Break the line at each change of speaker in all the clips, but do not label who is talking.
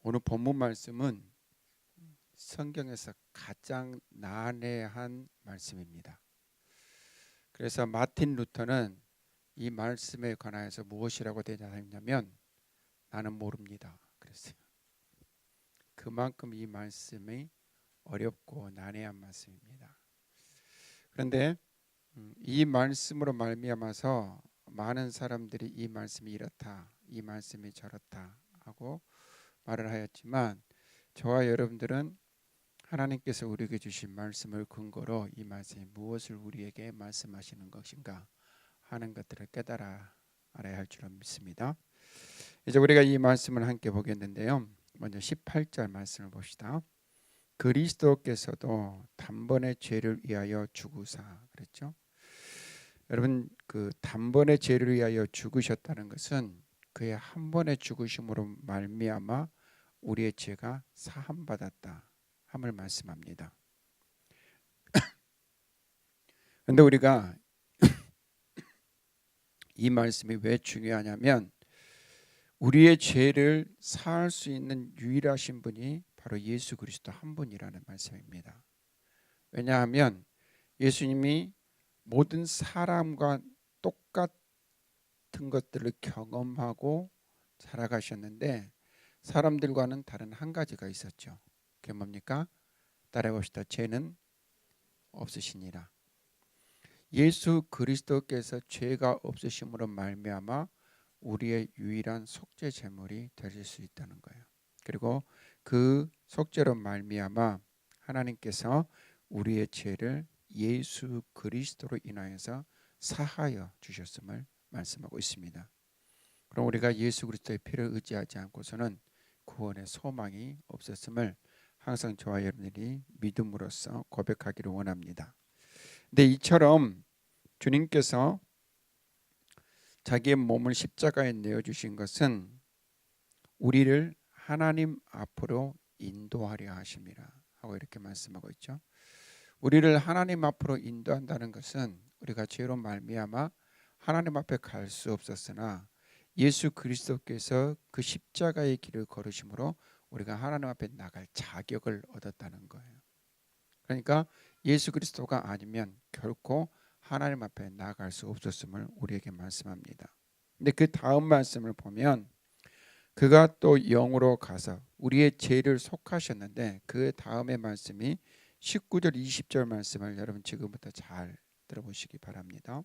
오늘 본문 말씀은 성경에서 가장 난해한 말씀입니다. 그래서 마틴 루터는 이 말씀에 관하여서 무엇이라고 대답했냐면 나는 모릅니다. 그랬어요. 그만큼 이 말씀이 어렵고 난해한 말씀입니다. 그런데 이 말씀으로 말미암아서 많은 사람들이 이 말씀이 이렇다, 이 말씀이 저렇다 하고 말을 하였지만 저와 여러분들은 하나님께서 우리에게 주신 말씀을 근거로 이 말씀이 무엇을 우리에게 말씀하시는 것인가 하는 것들을 깨달아 알아야 할 줄로 믿습니다. 이제 우리가 이 말씀을 함께 보겠는데요. 먼저 18절 말씀을 봅시다. 그리스도께서도 단번에 죄를 위하여 죽으사 그랬죠. 여러분 그 단번에 죄를 위하여 죽으셨다는 것은 그의 한 번의 죽으심으로 말미암아 우리의 죄가 사함받았다 함을 말씀합니다. 그런데 우리가 이 말씀이 왜 중요하냐면 우리의 죄를 사할 수 있는 유일하신 분이 바로 예수 그리스도 한 분이라는 말씀입니다. 왜냐하면 예수님이 모든 사람과 똑같은 것들을 경험하고 살아가셨는데 사람들과는 다른 한 가지가 있었죠. 그게 뭡니까? 따라해 봅시다. 죄는 없으시니라. 예수 그리스도께서 죄가 없으심으로 말미암아 우리의 유일한 속죄 제물이 되실 수 있다는 거예요. 그리고 그 속죄로 말미암아 하나님께서 우리의 죄를 예수 그리스도로 인하여서 사하여 주셨음을 말씀하고 있습니다. 그럼 우리가 예수 그리스도의 피를 의지하지 않고서는 구원의 소망이 없었음을 항상 저와 여러분들이 믿음으로써 고백하기를 원합니다. 근데 이처럼 주님께서 자기의 몸을 십자가에 내어주신 것은 우리를 하나님 앞으로 인도하려 하심이라 하고 이렇게 말씀하고 있죠. 우리를 하나님 앞으로 인도한다는 것은 우리가 죄로 말미암아 하나님 앞에 갈 수 없었으나 예수 그리스도께서 그 십자가의 길을 걸으심으로 우리가 하나님 앞에 나갈 자격을 얻었다는 거예요. 그러니까 예수 그리스도가 아니면 결코 하나님 앞에 나아갈 수 없었음을 우리에게 말씀합니다. 근데 그 다음 말씀을 보면 그가 또 영으로 가서 우리의 죄를 속하셨는데 그 다음의 말씀이 19절 20절 말씀을 여러분 지금부터 잘 들어보시기 바랍니다.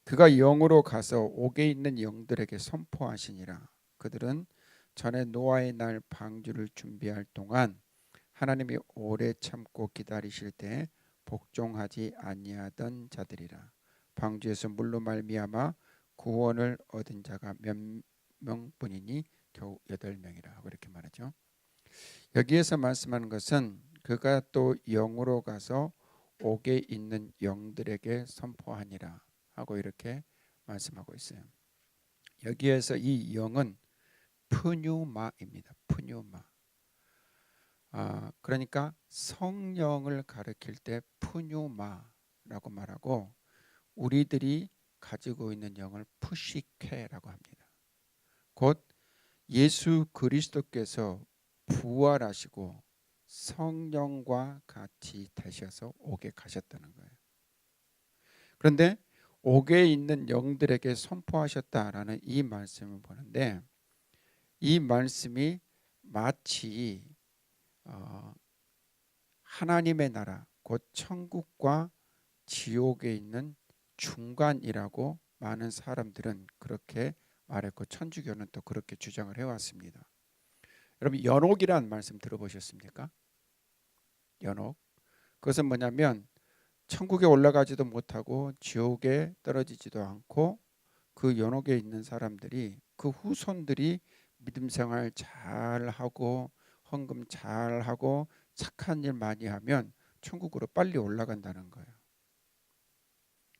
그가 영으로 가서 옥에 있는 영들에게 선포하시니라. 그들은 전에 노아의 날 방주를 준비할 동안 하나님이 오래 참고 기다리실 때 복종하지 아니하던 자들이라. 방주에서 물로 말미암아 구원을 얻은 자가 몇 명뿐이니 겨우 8명이라 그렇게 말하죠. 여기에서 말씀하는 것은 그가 또 영으로 가서 옥에 있는 영들에게 선포하니라 하고 이렇게 말씀하고 있어요. 여기에서 이 영은 푸뉴마입니다. 푸뉴마. 그러니까 성령을 가리킬 때 푸뉴마라고 말하고 우리들이 가지고 있는 영을 푸시케라고 합니다. 곧 예수 그리스도께서 부활하시고 성령과 같이 되셔서 옥에 가셨다는 거예요. 그런데 옥에 있는 영들에게 선포하셨다라는 이 말씀을 보는데 이 말씀이 마치 하나님의 나라 곧 천국과 지옥에 있는 중간이라고 많은 사람들은 그렇게 말했고 천주교는 또 그렇게 주장을 해왔습니다. 여러분 연옥이라는 말씀 들어보셨습니까? 연옥. 그것은 뭐냐면 천국에 올라가지도 못하고 지옥에 떨어지지도 않고 그 연옥에 있는 사람들이 그 후손들이 믿음 생활 잘하고 헌금 잘하고 착한 일 많이 하면 천국으로 빨리 올라간다는 거예요.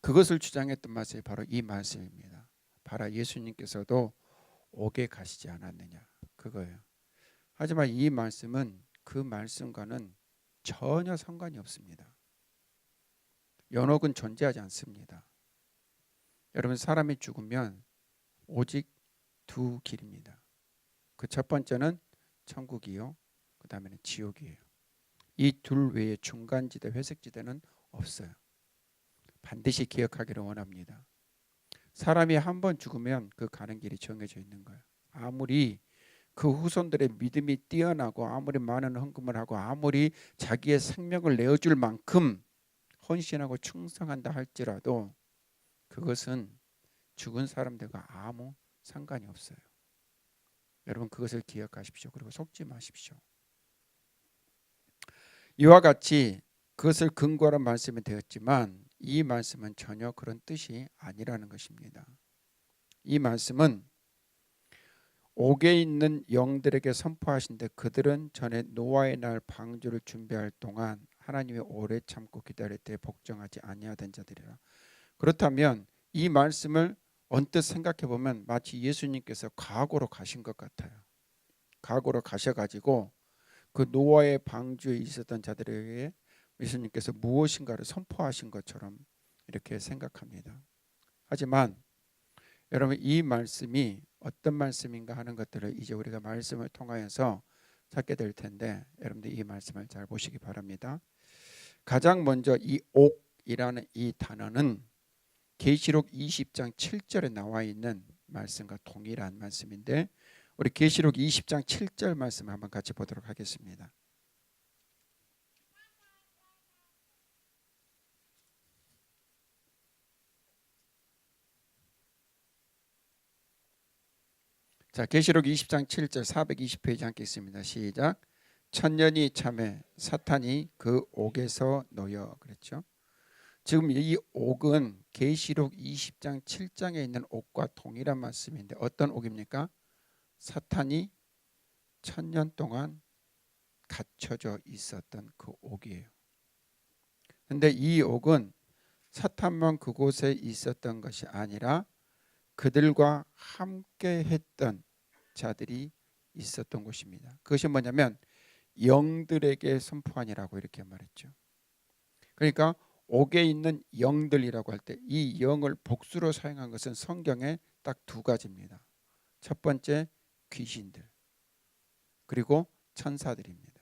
그것을 주장했던 말씀이 바로 이 말씀입니다. 바로 예수님께서도 옥에 가시지 않았느냐 그거예요. 하지만 이 말씀은 그 말씀과는 전혀 상관이 없습니다. 연옥은 존재하지 않습니다. 여러분 사람이 죽으면 오직 두 길입니다. 그 첫 번째는 천국이요. 그 다음에는 지옥이에요. 이 둘 외에 중간지대, 회색지대는 없어요. 반드시 기억하기를 원합니다. 사람이 한 번 죽으면 그 가는 길이 정해져 있는 거예요. 아무리 그 후손들의 믿음이 뛰어나고 아무리 많은 헌금을 하고 아무리 자기의 생명을 내어줄 만큼 헌신하고 충성한다 할지라도 그것은 죽은 사람들과 아무 상관이 없어요. 여러분 그것을 기억하십시오. 그리고 속지 마십시오. 이와 같이 그것을 근거로 말씀이 되었지만 이 말씀은 전혀 그런 뜻이 아니라는 것입니다. 이 말씀은 옥에 있는 영들에게 선포하신데 그들은 전에 노아의 날 방주를 준비할 동안 하나님이 오래 참고 기다릴 때 복종하지 아니하던 자들이라. 그렇다면 이 말씀을 언뜻 생각해 보면 마치 예수님께서 과거로 가신 것 같아요. 과거로 가셔가지고 그 노아의 방주에 있었던 자들에게 예수님께서 무엇인가를 선포하신 것처럼 이렇게 생각합니다. 하지만 여러분 이 말씀이 어떤 말씀인가 하는 것들을 이제 우리가 말씀을 통하여서 찾게 될 텐데 여러분들 이 말씀을 잘 보시기 바랍니다. 가장 먼저 이 옥이라는 이 단어는 계시록 20장 7절에 나와 있는 말씀과 동일한 말씀인데 우리 계시록 20장 7절 말씀 한번 같이 보도록 하겠습니다. 자, 계시록 20장 7절 420페이지 함께 있습니다. 시작. 천년이 참에 사탄이 그 옥에서 놓여. 그랬죠. 지금 이 옥은 계시록 20장 7장에 있는 옥과 동일한 말씀인데 어떤 옥입니까? 사탄이 천년 동안 갇혀져 있었던 그 옥이에요. 근데 이 옥은 사탄만 그곳에 있었던 것이 아니라 그들과 함께 했던 자들이 있었던 곳입니다. 그것이 뭐냐면 영들에게 선포하니라고 이렇게 말했죠. 그러니까 옥에 있는 영들이라고 할 때 이 영을 복수로 사용한 것은 성경에 딱 두 가지입니다. 첫 번째 귀신들 그리고 천사들입니다.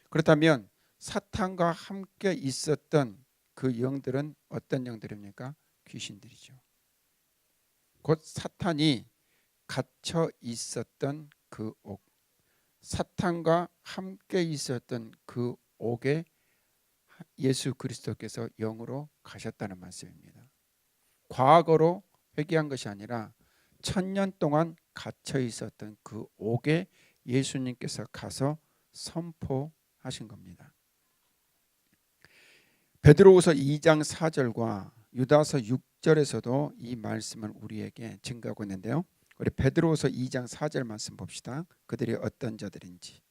그렇다면 사탄과 함께 있었던 그 영들은 어떤 영들입니까? 귀신들이죠. 곧 사탄이 갇혀 있었던 그 옥, 사탄과 함께 있었던 그 옥에 예수 그리스도께서 영으로 가셨다는 말씀입니다. 과거로 회개한 것이 아니라 천년 동안 갇혀 있었던 그 옥에 예수님께서 가서 선포하신 겁니다. 베드로후서 2장 4절과 유다서 6절에서도 이 말씀을 우리에게 증거하고 있는데요. 우리 베드로후서 2장 4절 말씀 봅시다. 그들이 어떤 자들인지.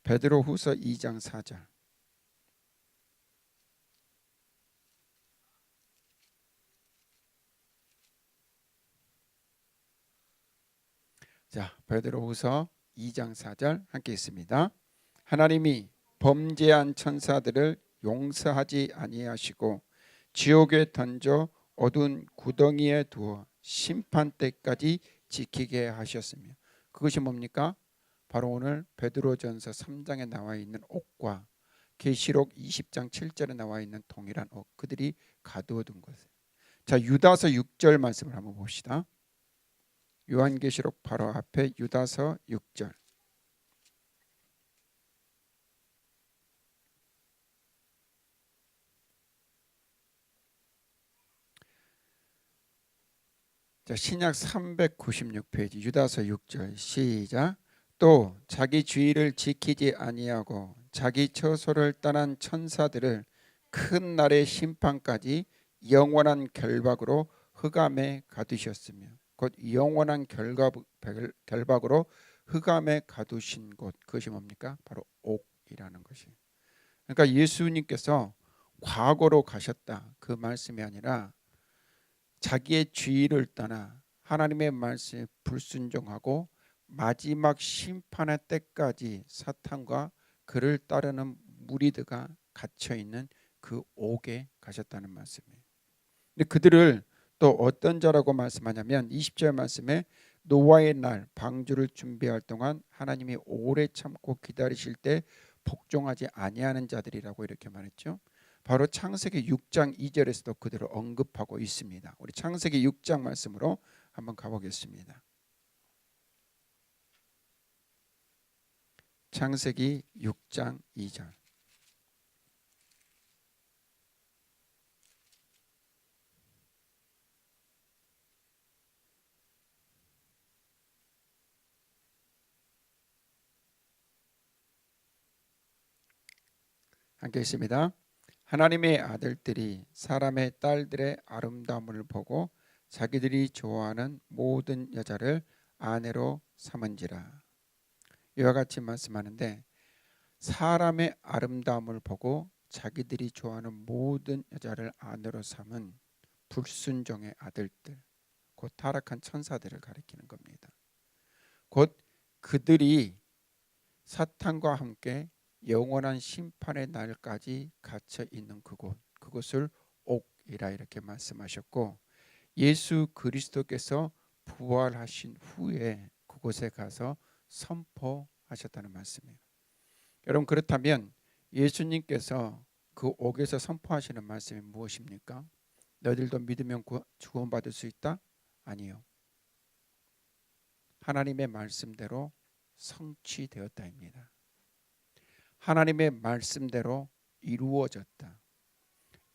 베드로후서 2장 4절. 자, 베드로후서 2장 4절 함께 있습니다. 하나님이 범죄한 천사들을 용서하지 아니하시고 지옥에 던져 어두운 구덩이에 두어 심판 때까지 지키게 하셨으며 그것이 뭡니까? 바로 오늘 베드로전서 3장에 나와 있는 옥과 계시록 20장 7절에 나와 있는 동일한 옥 그들이 가두어 둔 것이에요. 자, 유다서 6절 말씀을 한번 봅시다. 요한계시록 바로 앞에 유다서 6절. 자, 신약 396페이지 유다서 6절 시작. 또 자기 주의를 지키지 아니하고 자기 처소를 떠난 천사들을 큰 날의 심판까지 영원한 결박으로 흑암에 가두셨으며 곧 영원한 결박으로 흑암에 가두신 곳 그것이 뭡니까? 바로 옥이라는 것이. 그러니까 예수님께서 과거로 가셨다 그 말씀이 아니라 자기의 주의를 떠나 하나님의 말씀에 불순종하고 마지막 심판의 때까지 사탄과 그를 따르는 무리들과 갇혀 있는 그 옥에 가셨다는 말씀이에요. 근데 그들을 또 어떤 자라고 말씀하냐면 20절 말씀에 노아의 날 방주를 준비할 동안 하나님이 오래 참고 기다리실 때 복종하지 아니하는 자들이라고 이렇게 말했죠. 바로 창세기 6장 2절에서도 그대로 언급하고 있습니다. 우리 창세기 6장 말씀으로 한번 가보겠습니다. 창세기 6장 2절. 함께 있습니다. 하나님의 아들들이 사람의 딸들의 아름다움을 보고 자기들이 좋아하는 모든 여자를 아내로 삼은지라. 이와 같이 말씀하는데, 사람의 아름다움을 보고 자기들이 좋아하는 모든 여자를 아내로 삼은 불순종의 아들들, 곧 타락한 천사들을 가리키는 겁니다. 곧 그들이 사탄과 함께 영원한 심판의 날까지 갇혀 있는 그곳을 옥이라 이렇게 말씀하셨고, 예수 그리스도께서 부활하신 후에 그곳에 가서 선포하셨다는 말씀이에요. 여러분, 그렇다면 예수님께서 그 옥에서 선포하시는 말씀이 무엇입니까? 너희들도 믿으면 구원받을 수 있다? 아니요. 하나님의 말씀대로 성취되었다입니다. 하나님의 말씀대로 이루어졌다.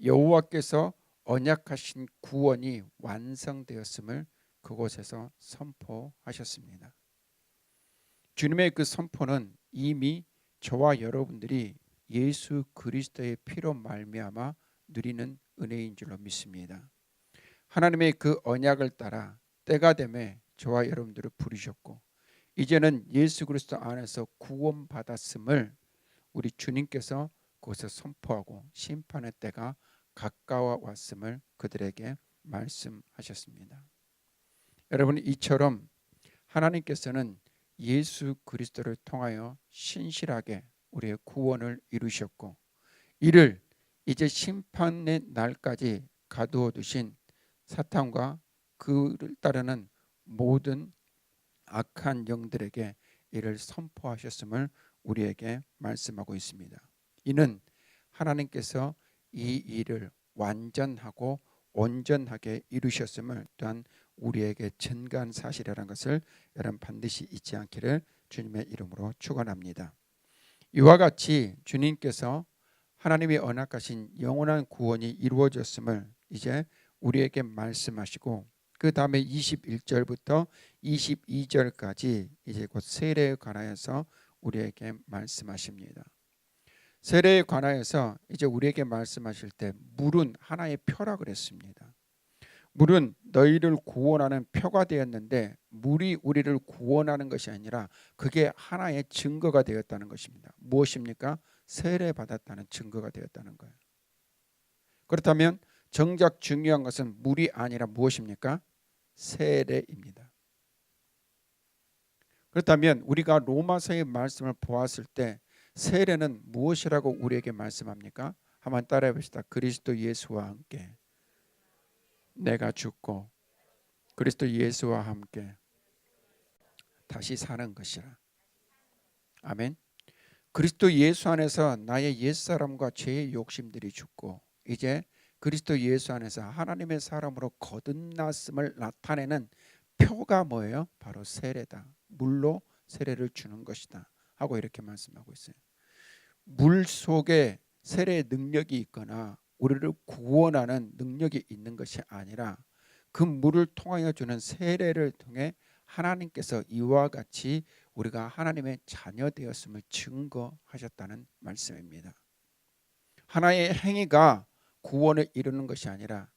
여호와께서 언약하신 구원이 완성되었음을 그곳에서 선포하셨습니다. 주님의 그 선포는 이미 저와 여러분들이 예수 그리스도의 피로 말미암아 누리는 은혜인 줄로 믿습니다. 하나님의 그 언약을 따라 때가 되매 저와 여러분들을 부르셨고, 이제는 예수 그리스도 안에서 구원받았음을 우리 주님께서 그곳에 선포하고 심판의 때가 가까워 왔음을 그들에게 말씀하셨습니다. 여러분, 이처럼 하나님께서는 예수 그리스도를 통하여 신실하게 우리의 구원을 이루셨고, 이를 이제 심판의 날까지 가두어 두신 사탄과 그를 따르는 모든 악한 영들에게 이를 선포하셨음을 우리에게 말씀하고 있습니다. 이는 하나님께서 이 일을 완전하고 온전하게 이루셨음을 또한 우리에게 증거한 사실이라는 것을 여러분 반드시 잊지 않기를 주님의 이름으로 축원합니다. 이와 같이 주님께서 하나님이 언약하신 영원한 구원이 이루어졌음을 이제 우리에게 말씀하시고, 그 다음에 21절부터 22절까지 이제 곧 세례에 관하여서 우리에게 말씀하십니다. 세례에 관하여서 이제 우리에게 말씀하실 때 물은 하나의 표라 그랬습니다. 물은 너희를 구원하는 표가 되었는데, 물이 우리를 구원하는 것이 아니라 그게 하나의 증거가 되었다는 것입니다. 무엇입니까? 세례 받았다는 증거가 되었다는 거예요. 그렇다면 정작 중요한 것은 물이 아니라 무엇입니까? 세례입니다. 그렇다면 우리가 로마서의 말씀을 보았을 때 세례는 무엇이라고 우리에게 말씀합니까? 한번 따라해 봅시다. 그리스도 예수와 함께 내가 죽고 그리스도 예수와 함께 다시 사는 것이라. 아멘. 그리스도 예수 안에서 나의 옛사람과 죄의 욕심들이 죽고, 이제 그리스도 예수 안에서 하나님의 사람으로 거듭났음을 나타내는 표가 뭐예요? 바로 세례다. 물로 세례를 주는 것이다 하고 이렇게 말씀하고 있어요. 물 속에 세례의 능력이 있거나 우리를 구원하는 능력이 있는 것이 아니라, 그 물을 통하여 주는 세례를 통해 하나님께서 이와 같이 우리가 하나님의 자녀 되었음을 증거하셨다는 말씀입니다. 하나의 행위가 구원을 이루는 것이 아니라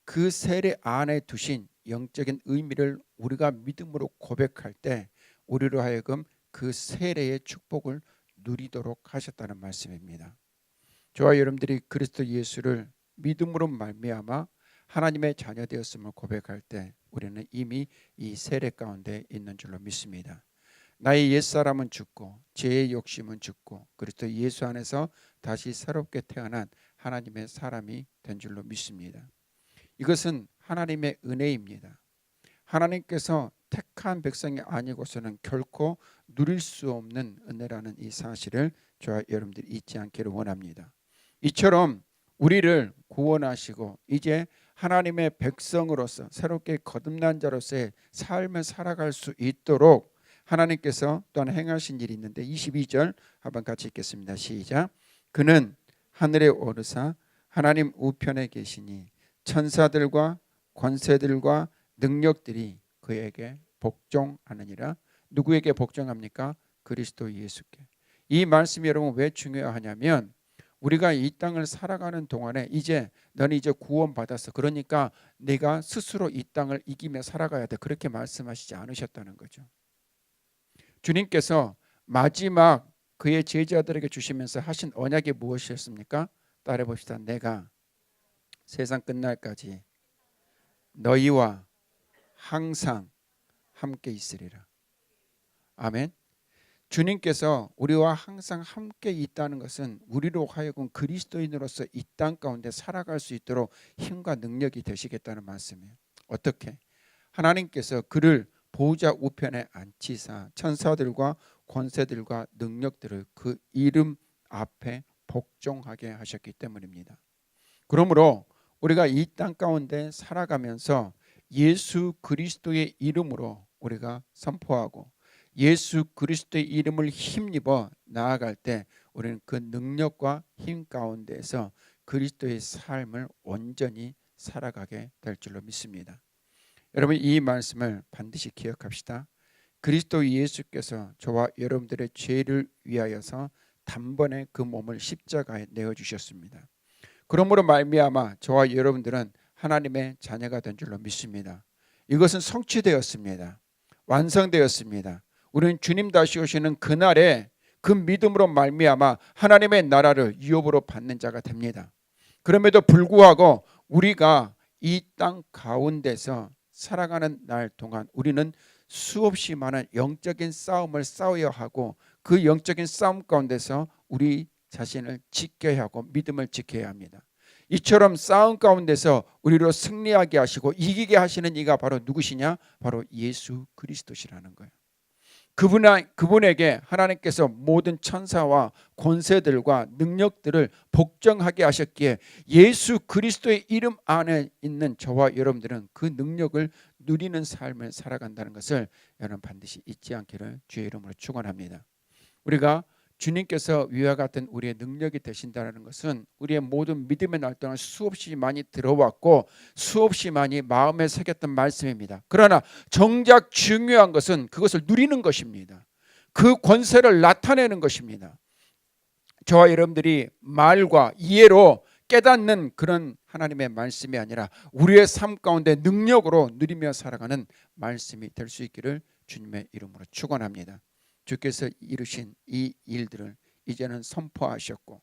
그 세례 안에 두신 영적인 의미를 우리가 믿음으로 고백할 때 우리로 하여금 그 세례의 축복을 누리도록 하셨다는 말씀입니다. 저와 여러분들이 그리스도 예수를 믿음으로 말미암아 하나님의 자녀 되었음을 고백할 때 우리는 이미 이 세례 가운데 있는 줄로 믿습니다. 나의 옛사람은 죽고 죄의 욕심은 죽고 그리스도 예수 안에서 다시 새롭게 태어난 하나님의 사람이 된 줄로 믿습니다. 이것은 하나님의 은혜입니다. 하나님께서 택한 백성이 아니고서는 결코 누릴 수 없는 은혜라는 이 사실을 저와 여러분들이 잊지 않기를 원합니다. 이처럼 우리를 구원하시고 이제 하나님의 백성으로서 새롭게 거듭난 자로서의 삶을 살아갈 수 있도록 하나님께서 또한 행하신 일이 있는데 22절 한번 같이 읽겠습니다. 시작. 그는 하늘에 오르사 하나님 우편에 계시니 천사들과 권세들과 능력들이 그에게 복종하느니라. 누구에게 복종합니까? 그리스도 예수께. 이 말씀이 여러분 왜 중요하냐면 우리가 이 땅을 살아가는 동안에 이제 너는 이제 구원받았어. 그러니까 네가 스스로 이 땅을 이기며 살아가야 돼. 그렇게 말씀하시지 않으셨다는 거죠. 주님께서 마지막 그의 제자들에게 주시면서 하신 언약이 무엇이었습니까? 따라해 봅시다. 내가 세상 끝날까지 너희와 항상 함께 있으리라. 아멘. 주님께서 우리와 항상 함께 있다는 것은 우리로 하여금 그리스도인으로서 이 땅 가운데 살아갈 수 있도록 힘과 능력이 되시겠다는 말씀이에요. 어떻게? 하나님께서 그를 보호자 우편에 앉히사 천사들과 권세들과 능력들을 그 이름 앞에 복종하게 하셨기 때문입니다. 그러므로 우리가 이 땅 가운데 살아가면서 예수 그리스도의 이름으로 우리가 선포하고 예수 그리스도의 이름을 힘입어 나아갈 때 우리는 그 능력과 힘 가운데에서 그리스도의 삶을 온전히 살아가게 될 줄로 믿습니다. 여러분 이 말씀을 반드시 기억합시다. 그리스도 예수께서 저와 여러분들의 죄를 위하여서 단번에 그 몸을 십자가에 내어주셨습니다. 그러므로 말미암아 저와 여러분들은 하나님의 자녀가 된 줄로 믿습니다. 이것은 성취되었습니다. 완성되었습니다. 우리는 주님 다시 오시는 그날에 그 믿음으로 말미암아 하나님의 나라를 유업으로 받는 자가 됩니다. 그럼에도 불구하고 우리가 이 땅 가운데서 살아가는 날 동안 우리는 수없이 많은 영적인 싸움을 싸워야 하고 그 영적인 싸움 가운데서 우리 자신을 지켜야 하고 믿음을 지켜야 합니다. 이처럼 싸움 가운데서 우리로 승리하게 하시고 이기게 하시는 이가 바로 누구시냐? 바로 예수 그리스도시라는 거예요. 그분에게 하나님께서 모든 천사와 권세들과 능력들을 복종하게 하셨기에 예수 그리스도의 이름 안에 있는 저와 여러분들은 그 능력을 누리는 삶을 살아간다는 것을 여러분 반드시 잊지 않기를 주의 이름으로 축원합니다. 우리가 주님께서 위와 같은 우리의 능력이 되신다는 것은 우리의 모든 믿음의 날 동안 수없이 많이 들어왔고 수없이 많이 마음에 새겼던 말씀입니다. 그러나 정작 중요한 것은 그것을 누리는 것입니다. 그 권세를 나타내는 것입니다. 저와 여러분들이 말과 이해로 깨닫는 그런 하나님의 말씀이 아니라 우리의 삶 가운데 능력으로 누리며 살아가는 말씀이 될 수 있기를 주님의 이름으로 축원합니다. 주께서 이루신 이 일들을 이제는 선포하셨고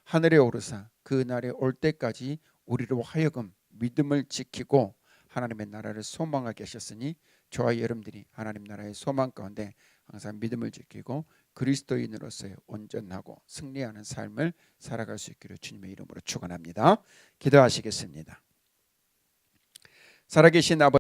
하늘에 오르사 그 날에 올 때까지 우리로 하여금 믿음을 지키고 하나님의 나라를 소망하게 하셨으니 저와 여러분들이 하나님 나라의 소망 가운데 항상 믿음을 지키고 그리스도인으로서의 온전하고 승리하는 삶을 살아갈 수 있기를 주님의 이름으로 축원합니다. 기도하시겠습니다. 살아계신 아버지